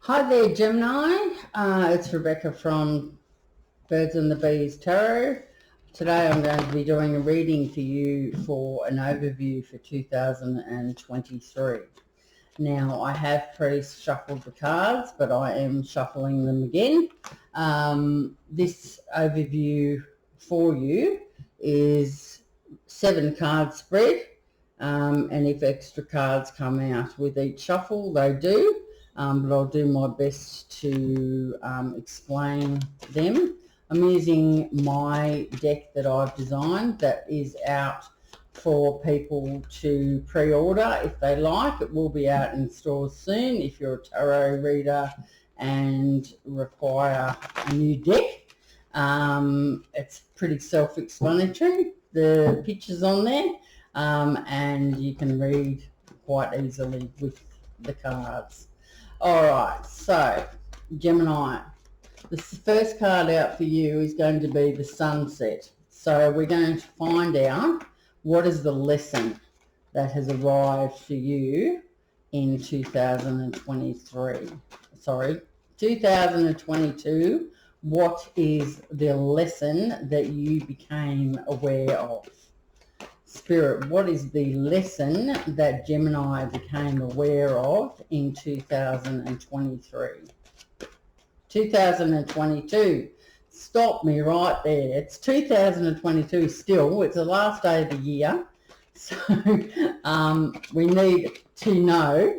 Hi there, Gemini. It's Rebecca from Birds and the Bees Tarot. Today I'm going to be doing a reading for you for an overview for 2023. Now, I have pre-shuffled the cards, but I am shuffling them again. This overview for you is 7 card spread, and if extra cards come out with each shuffle, they do. But I'll do my best to explain them. I'm using my deck that I've designed that is out for people to pre-order if they like. It will be out in stores soon if you're a tarot reader and require a new deck. It's pretty self-explanatory, the pictures on there, and you can read quite easily with the cards. All right, so Gemini, the first card out for you is going to be the sunset. So we're going to find out what is the lesson that has arrived for you in 2022. What is the lesson that you became aware of? Spirit, what is the lesson that Gemini became aware of in 2023? 2022. Stop me right there. It's 2022 still. It's the last day of the year. So we need to know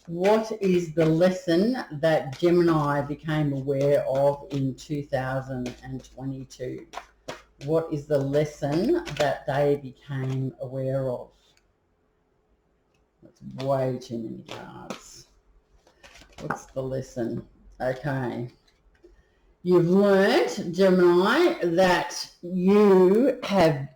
what is the lesson that Gemini became aware of in 2022. What is the lesson that they became aware of? That's way too many cards. What's the lesson? Okay. You've learnt, Gemini, that you have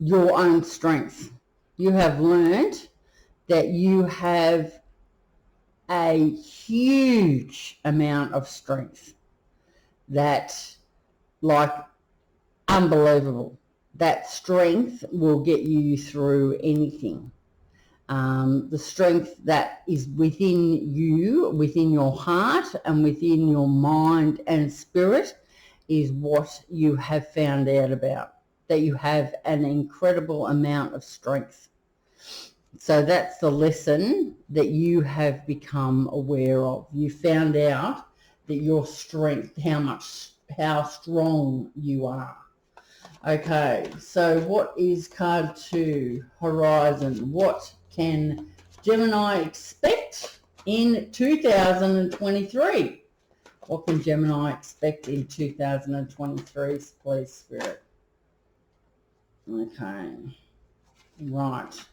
your own strength. You have learnt that you have a huge amount of strength. That, like, unbelievable. That strength will get you through anything. The strength that is within you, within your heart and within your mind and spirit is what you have found out about, that you have an incredible amount of strength. So that's the lesson that you have become aware of. You found out that your strength, how strong you are. Okay, so what is card 2, Horizon? What can Gemini expect in 2023? What can Gemini expect in 2023, please, Spirit? Okay, right.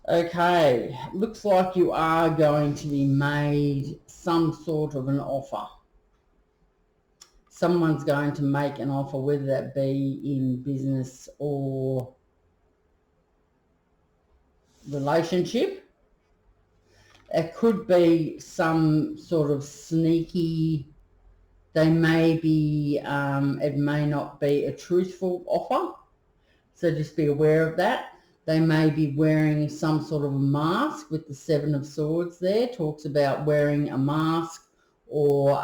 Okay, looks like you are going to be made some sort of an offer. Someone's going to make an offer, whether that be in business or relationship. It could be some sort of sneaky, they may be, it may not be a truthful offer. So just be aware of that. They may be wearing some sort of a mask with the 7 of Swords there. Talks about wearing a mask or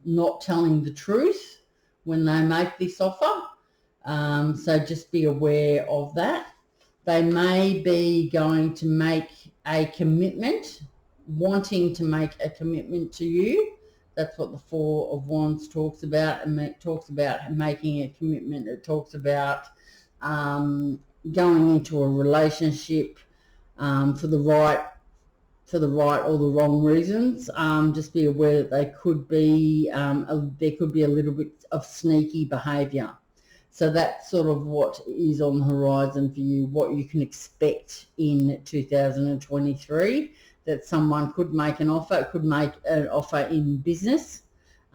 not telling the truth when they make this offer. So just be aware of that. They may be going to make a commitment, wanting to make a commitment to you. That's what the 4 of Wands talks about, and it talks about making a commitment. It talks about going into a relationship for the right or the wrong reasons. Just be aware that they could be there could be a little bit of sneaky behaviour. So that's sort of what is on the horizon for you, what you can expect in 2023, that someone could make an offer. It could make an offer in business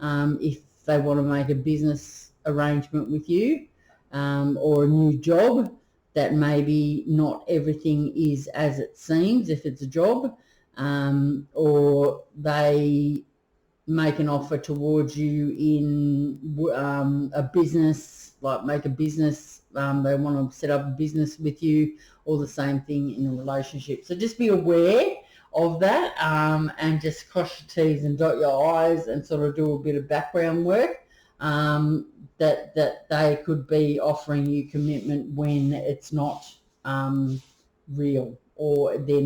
if they want to make a business arrangement with you, or a new job, that maybe not everything is as it seems if it's a job, or they make an offer towards you in a business, like make a business, they want to set up a business with you, or the same thing in a relationship. So just be aware of that, and just cross your T's and dot your I's and sort of do a bit of background work, that they could be offering you commitment when it's not real, or they're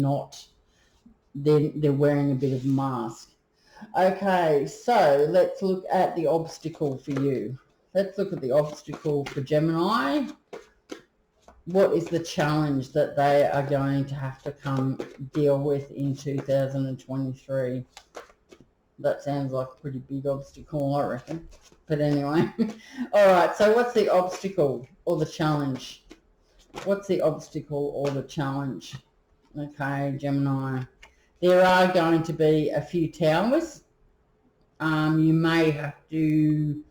wearing a bit of a mask. Okay, so let's look at the obstacle for you. Let's look at the obstacle for Gemini. What is the challenge that they are going to have to come deal with in 2023? That sounds like a pretty big obstacle, I reckon. But anyway, all right, so what's the obstacle or the challenge? What's the obstacle or the challenge? Okay, Gemini. There are going to be a few towers. You may have to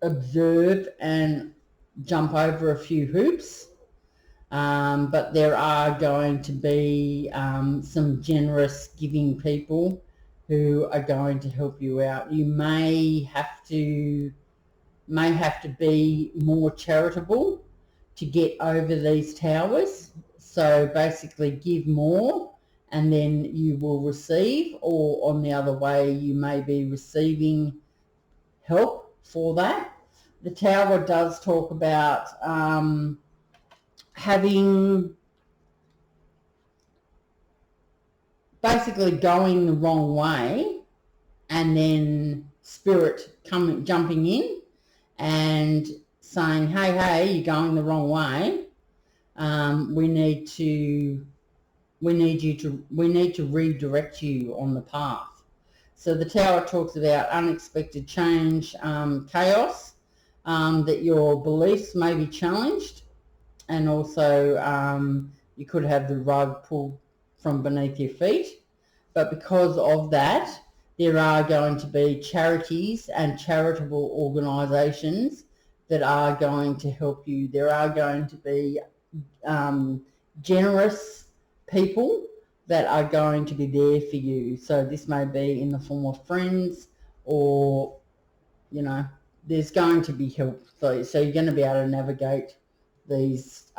observe and jump over a few hoops. But there are going to be some generous giving people who are going to help you out. You may have to be more charitable to get over these towers. So basically give more and then you will receive, or on the other way, you may be receiving help for that. The tower does talk about basically going the wrong way, and then spirit jumping in and saying, hey, you're going the wrong way. We need to redirect you on the path. So the tower talks about unexpected change, chaos, that your beliefs may be challenged, and also you could have the rug pulled from beneath your feet. But because of that, there are going to be charities and charitable organisations that are going to help you. There are going to be generous people that are going to be there for you. So this may be in the form of friends, or, there's going to be help. So you're going to be able to navigate these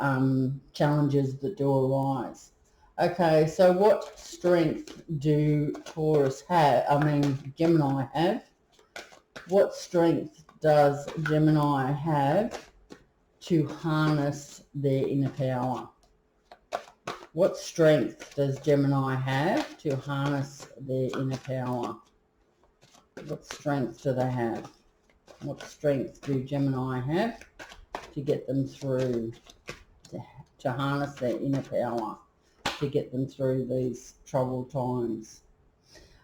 challenges that do arise. Okay, so what strength do Gemini have? What strength does Gemini have to harness their inner power? What strength does Gemini have to harness their inner power? What strength do they have? What strength do Gemini have to get them through, to harness their inner power, to get them through these troubled times?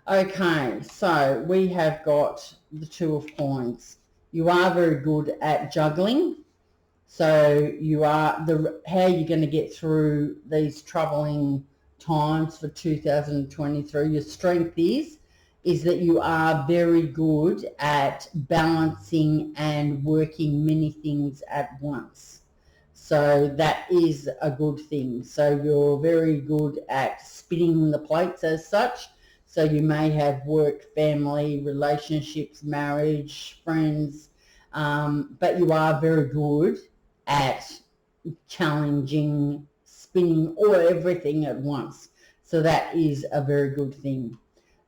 Okay, so we have got the Two of Coins. You are very good at juggling. So how you're going to get through these troubling times for 2023, your strength is that you are very good at balancing and working many things at once. So that is a good thing. So you're very good at spinning the plates as such. So you may have work, family, relationships, marriage, friends, but you are very good at challenging, spinning, or everything at once. So that is a very good thing.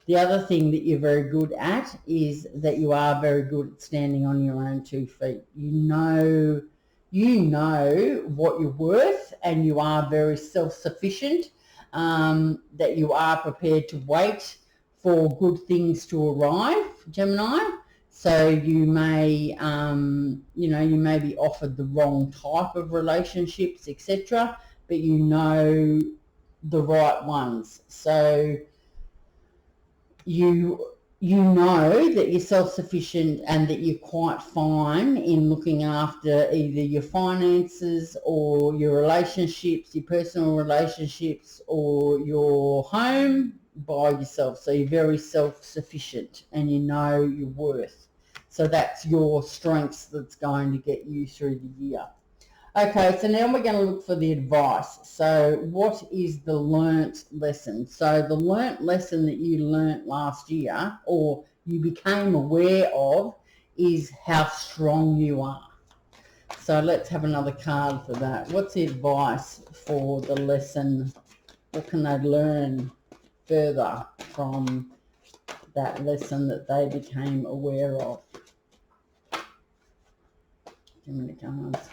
The other thing that you're very good at is that you are very good at standing on your own 2 feet. You know what you're worth, and you are very self-sufficient, that you are prepared to wait for good things to arrive, Gemini. So you may, you may be offered the wrong type of relationships, etc., but you know the right ones. So you know that you're self-sufficient and that you're quite fine in looking after either your finances or your relationships, your personal relationships, or your home by yourself. So you're very self-sufficient and you know your worth. So that's your strengths that's going to get you through the year. Okay, so now we're going to look for the advice. So what is the learnt lesson? So the learnt lesson that you learnt last year, or you became aware of, is how strong you are. So let's have another card for that. What's the advice for the lesson? What can they learn further from that lesson that they became aware of? Give me the cards.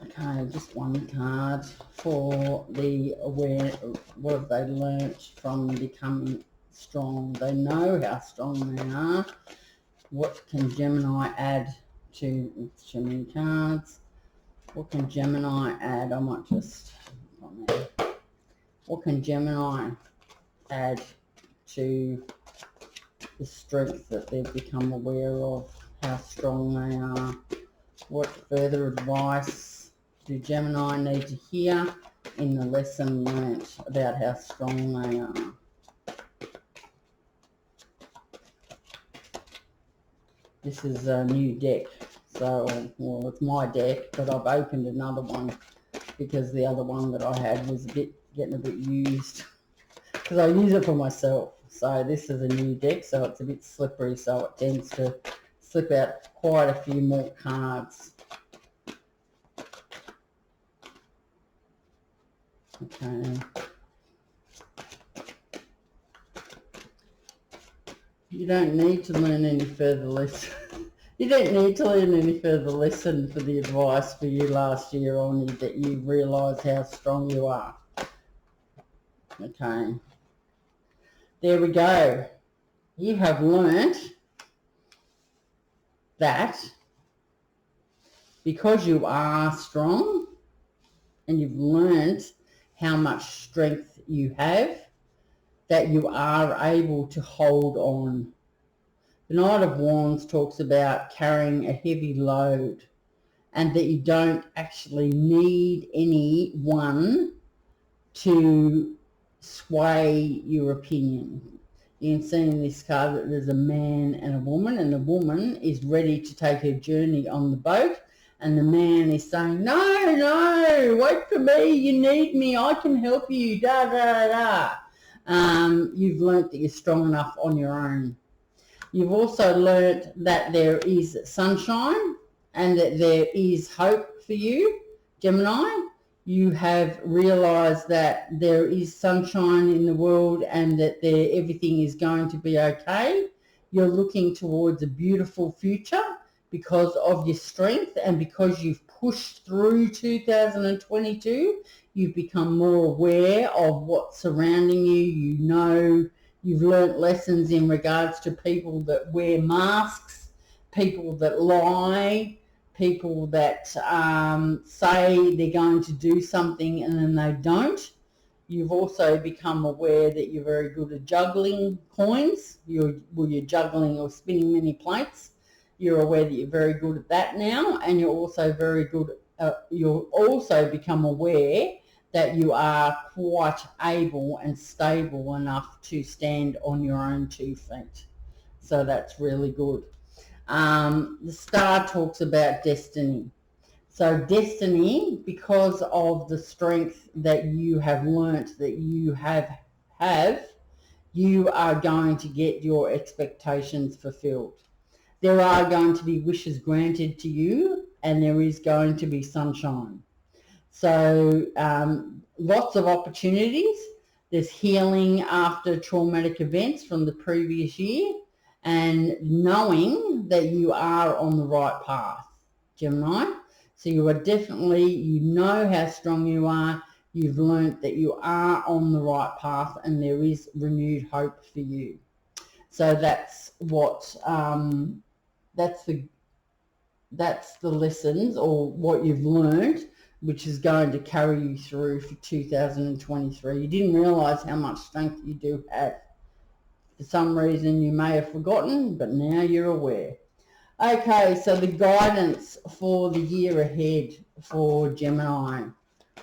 Okay, just one card for the aware. What have they learnt from becoming strong? They know how strong they are. What can Gemini add to Gemini cards? What can Gemini add? I might just on there. What can Gemini add to the strength that they've become aware of, how strong they are? What further advice do Gemini need to hear in the lesson learnt about how strong they are? This is a new deck, so, well, it's my deck, but I've opened another one because the other one that I had was getting a bit used, because I use it for myself. So this is a new deck, so it's a bit slippery, so it tends to slip out quite a few more cards. Okay. You don't need to learn any further lesson. You don't need to learn any further lesson for the advice for you last year on that you realise how strong you are. Okay. There we go. You have learnt that because you are strong and you've learnt how much strength you have, that you are able to hold on. The Knight of Wands talks about carrying a heavy load and that you don't actually need anyone to sway your opinion. You can see in this card that there's a man and a woman is ready to take her journey on the boat, and the man is saying, no, wait for me, you need me, I can help you, da da da. You've learnt that you're strong enough on your own. You've also learnt that there is sunshine and that there is hope for you, Gemini. You have realised that there is sunshine in the world and that everything is going to be okay. You're looking towards a beautiful future because of your strength, and because you've pushed through 2022, you've become more aware of what's surrounding you. You know, you've learnt lessons in regards to people that wear masks, people that lie, people that say they're going to do something and then they don't. You've also become aware that you're very good at juggling coins. You're juggling or spinning many plates. You're aware that you're very good at that now, and you're also very good. You'll also become aware that you are quite able and stable enough to stand on your own 2 feet. So that's really good. The star talks about destiny. So destiny, because of the strength that you have learnt that you have, you are going to get your expectations fulfilled. There are going to be wishes granted to you, and there is going to be sunshine. So lots of opportunities. There's healing after traumatic events from the previous year, and knowing that you are on the right path, Gemini. So you are definitely, you know how strong you are. You've learnt that you are on the right path, and there is renewed hope for you. So that's what that's the lessons, or what you've learned, which is going to carry you through for 2023. You didn't realise how much strength you do have. For some reason you may have forgotten, but now you're aware. Okay, so the guidance for the year ahead for Gemini.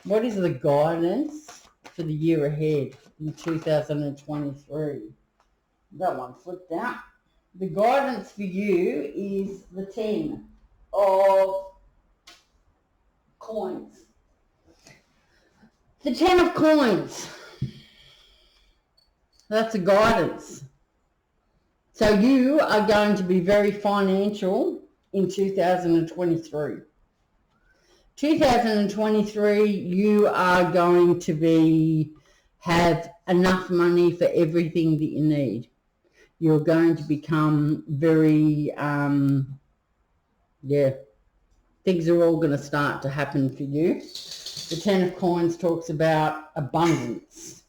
What is the guidance for the year ahead in 2023? That one flipped out. The guidance for you is the 10 of coins. The 10 of coins. That's a guidance. So you are going to be very financial in 2023. 2023, you are going to have enough money for everything that you need. You're going to become very, things are all going to start to happen for you. The Ten of Coins talks about abundance.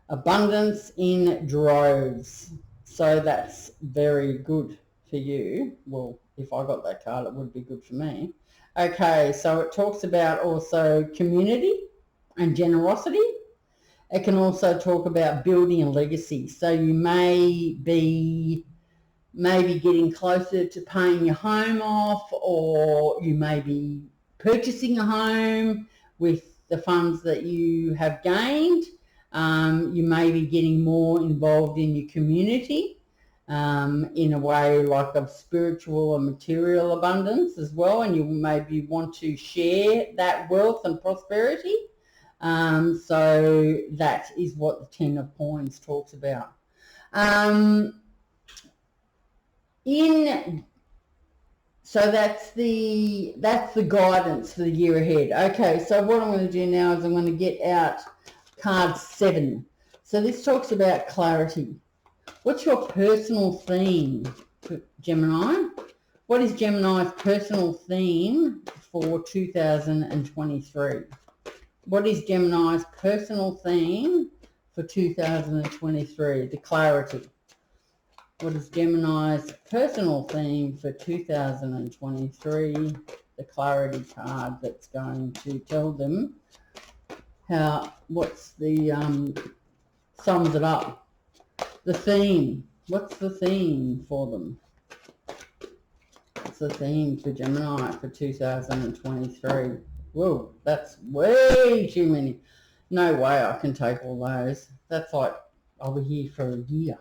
Abundance in droves. So that's very good for you. Well, if I got that card, it would be good for me. Okay, so it talks about also community and generosity. It can also talk about building a legacy. So you may be maybe getting closer to paying your home off, or you may be purchasing a home with the funds that you have gained. You may be getting more involved in your community in a way like of spiritual and material abundance as well, and you maybe want to share that wealth and prosperity. So that is what the Ten of Coins talks about. So that's the guidance for the year ahead. Okay, so what I'm going to do now is I'm going to get out card 7. So this talks about clarity. What's your personal theme, Gemini? What is Gemini's personal theme for 2023? What is Gemini's personal theme for 2023? The clarity. What is Gemini's personal theme for 2023? The clarity card that's going to tell them what's the, sums it up. The theme. What's the theme for them? What's the theme for Gemini for 2023? Whoa, that's way too many. No way I can take all those. That's like, I'll be here for a year.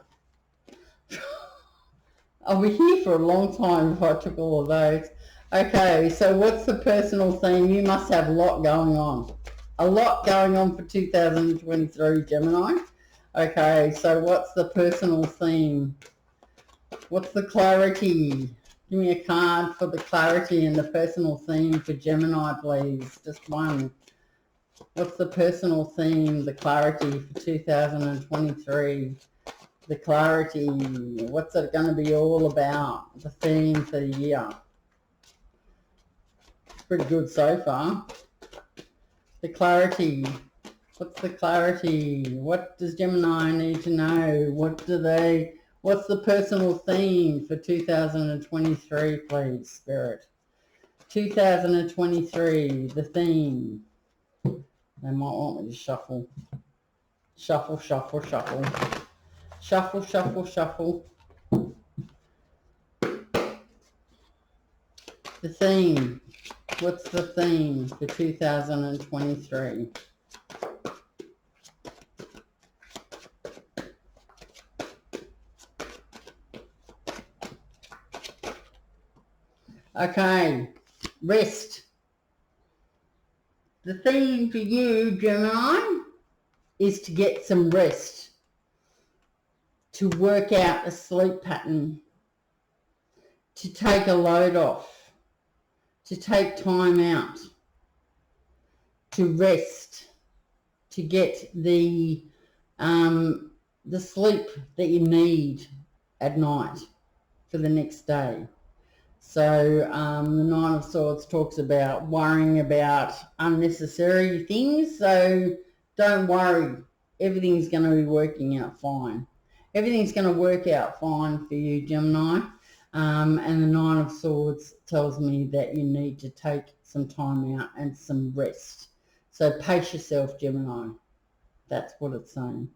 I'll be here for a long time if I took all of those. Okay, so what's the personal theme? You must have a lot going on. A lot going on for 2023, Gemini. Okay, so what's the personal theme? What's the clarity? Give me a card for the clarity and the personal theme for Gemini, please. Just one. What's the personal theme, the clarity for 2023? The clarity, what's it going to be all about? The theme for the year. It's pretty good so far. The clarity. What's the clarity? What does Gemini need to know? What's the personal theme for 2023, please, Spirit? 2023, the theme. They might want me to shuffle. Shuffle, shuffle, shuffle. Shuffle, shuffle, shuffle. The theme. What's the theme for 2023? Okay, rest. The theme for you, Gemini, is to get some rest, to work out a sleep pattern, to take a load off, to take time out, to rest, to get the sleep that you need at night for the next day. So the Nine of Swords talks about worrying about unnecessary things. So don't worry. Everything's going to be working out fine. Everything's going to work out fine for you, Gemini. And the Nine of Swords tells me that you need to take some time out and some rest. So pace yourself, Gemini. That's what it's saying.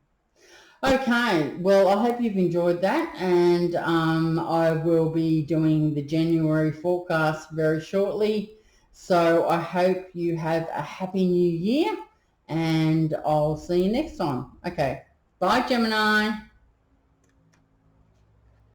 Okay, well, I hope you've enjoyed that, and I will be doing the January forecast very shortly. So I hope you have a happy new year, and I'll see you next time. Okay, bye, Gemini.